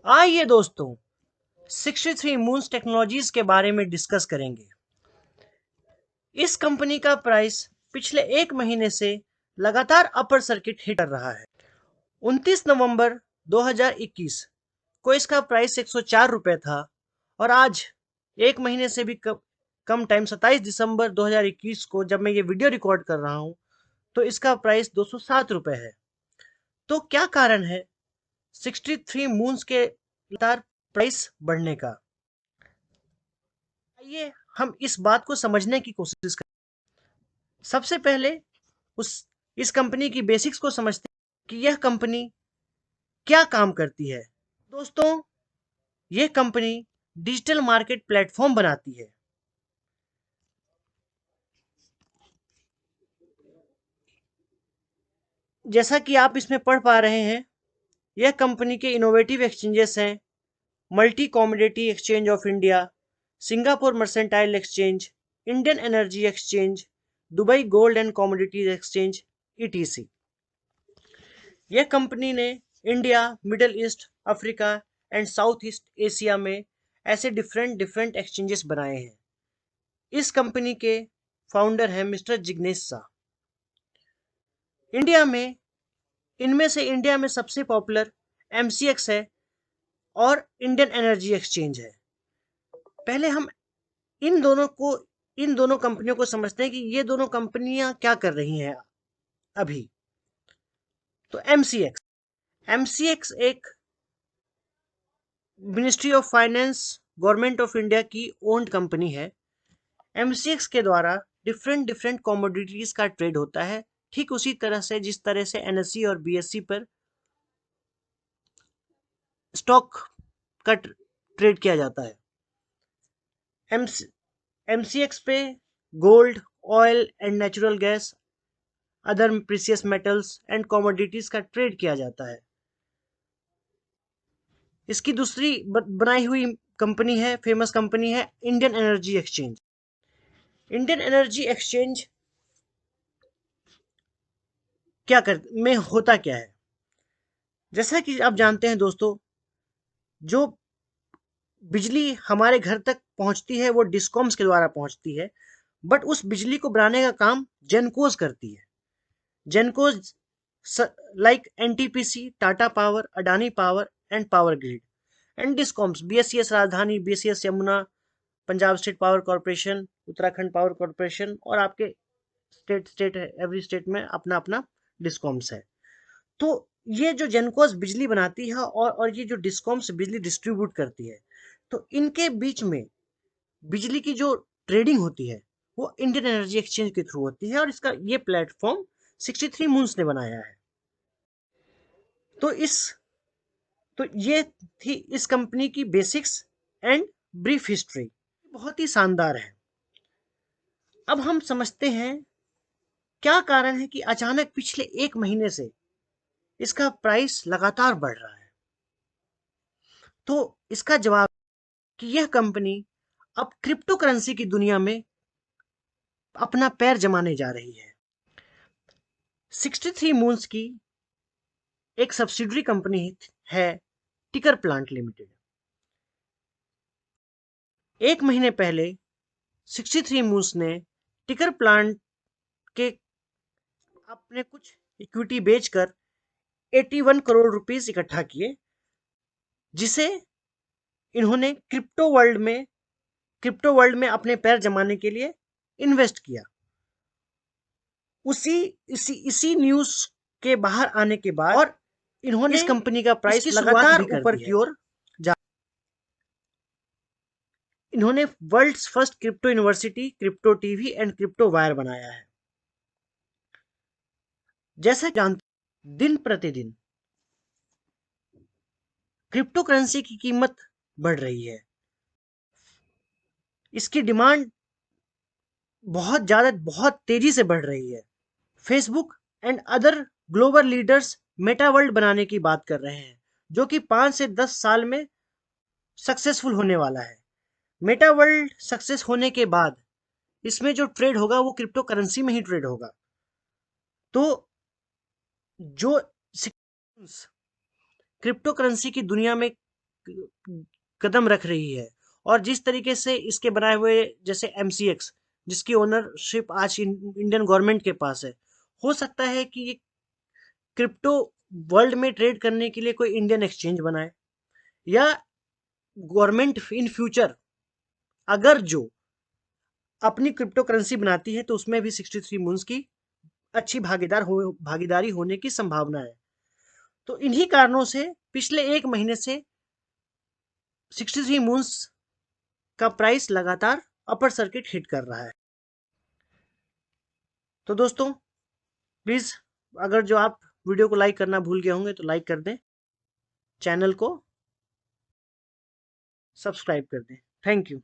आइए दोस्तों 63 moons technologies के बारे में डिस्कस करेंगे। इस कंपनी का प्राइस पिछले एक महीने से लगातार अपर सर्किट हिट कर रहा है। 29 नवंबर 2021 को इसका प्राइस 104 रुपये था और आज एक महीने से भी कम टाइम 27 दिसंबर 2021 को जब मैं ये वीडियो रिकॉर्ड कर रहा हूं तो इसका प्राइस 207 रुपये है। तो क्या कारण है 63 मून्स के लगातार प्राइस बढ़ने का? आइए हम इस बात को समझने की कोशिश करें। सबसे पहले इस कंपनी की बेसिक्स को समझते हैं कि यह कंपनी क्या काम करती है। दोस्तों, यह कंपनी डिजिटल मार्केट प्लेटफॉर्म बनाती है। जैसा कि आप इसमें पढ़ पा रहे हैं, यह कंपनी के इनोवेटिव एक्सचेंजेस हैं multi commodity exchange of India, Singapore mercantile exchange, Indian energy exchange, Dubai gold and commodities exchange, etc. यह कंपनी ने India, middle east, Africa and south east Asia में ऐसे डिफरेंट एक्सचेंजेस बनाए हैं। इस company के founder हैं मिस्टर जिग्नेश शाह। इंडिया में सबसे पॉपुलर एमसीएक्स है और इंडियन एनर्जी एक्सचेंज है। पहले हम इन दोनों कंपनियों को समझते हैं कि ये दोनों कंपनियां क्या कर रही हैं अभी। तो एमसीएक्स एक ministry of finance, government of India की ओन्ड कंपनी है। एमसीएक्स के द्वारा डिफरेंट कमोडिटीज का ट्रेड होता है, ठीक उसी तरह से जिस तरह से एनएसई और बीएसई पर स्टॉक का ट्रेड किया जाता है। एमसीएक्स पे gold, oil and natural gas, other precious metals and commodities का ट्रेड किया जाता है। इसकी दूसरी बनाई हुई कंपनी है, फेमस कंपनी है Indian energy exchange. Indian energy exchange में होता क्या है? जैसा कि आप जानते हैं दोस्तों, जो बिजली हमारे घर तक पहुंचती है वो डिस्कॉम्स के द्वारा पहुंचती है, बट उस बिजली को बनाने का काम जेनकोज करती है। Gencos like NTPC, Tata power, Adani power and power grid, and discoms BSES Rajdhani, BSES Yamuna, Punjab state power corporation, Uttarakhand power corporation और आपके स्टेट है, एवरी स्टेट में अपना अपना डिस्कॉम्स है। तो ये जो जेनकोस बिजली बनाती है और ये जो डिस्कॉम्स बिजली डिस्ट्रीब्यूट करती है, तो इनके बीच में बिजली की जो ट्रेडिंग होती है वो इंडियन एनर्जी एक्सचेंज के थ्रू होती है और इसका ये प्लेटफॉर्म 63 मून्स ने बनाया है। तो ये थी इस कंपनी की बेसिक्स एंड ब्रीफ हिस्ट्री। बहुत ही शानदार है। अब हम समझते हैं क्या कारण है कि अचानक पिछले एक महीने से इसका प्राइस लगातार बढ़ रहा है। तो इसका जवाब कि यह कंपनी अब क्रिप्टो करेंसी की दुनिया में अपना पैर जमाने जा रही है। 63 मून्स की एक सब्सिडरी कंपनी है टिकर प्लांट लिमिटेड। एक महीने पहले 63 मून्स ने टिकर प्लांट के अपने कुछ इक्विटी बेचकर 81 करोड़ रुपीस इकट्ठा किए, जिसे इन्होंने क्रिप्टो वर्ल्ड में अपने पैर जमाने के लिए इन्वेस्ट किया। इसी न्यूज के बाहर आने के बाद और इन्होंने इस कंपनी का प्राइस लगातार ऊपर की ओर जा, इन्होंने world's first crypto university, crypto TV and crypto wire बनाया है। जैसा जानते, दिन प्रतिदिन क्रिप्टो करेंसी की कीमत बढ़ रही है। इसकी डिमांड बहुत तेजी से बढ़ रही है। Facebook and other global leaders Meta world बनाने की बात कर रहे हैं, जो कि 5 से 10 साल में सक्सेसफुल होने वाला है। मेटा वर्ल्ड सक्सेस होने के बाद इसमें जो ट्रेड होगा वो क्रिप्टो करेंसी में ही ट्रेड होगा। तो जो क्रिप्टो करेंसी की दुनिया में कदम रख रही है, और जिस तरीके से इसके बनाए हुए जैसे MCX, जिसकी ओनरशिप आज इंडियन गवर्नमेंट के पास है, हो सकता है कि ये क्रिप्टो वर्ल्ड में ट्रेड करने के लिए कोई इंडियन एक्सचेंज बनाए, या गवर्नमेंट इन फ्यूचर अगर जो अपनी क्रिप्टो करेंसी बनाती है तो उसमें भी 63 मून्स की अच्छी भागीदारी होने की संभावना है। तो इन्हीं कारणों से पिछले एक महीने से 63 मून्स का प्राइस लगातार अपर सर्किट हिट कर रहा है। तो दोस्तों प्लीज, अगर जो आप वीडियो को लाइक करना भूल गए होंगे तो लाइक कर दें, चैनल को सब्सक्राइब कर दें। Thank you.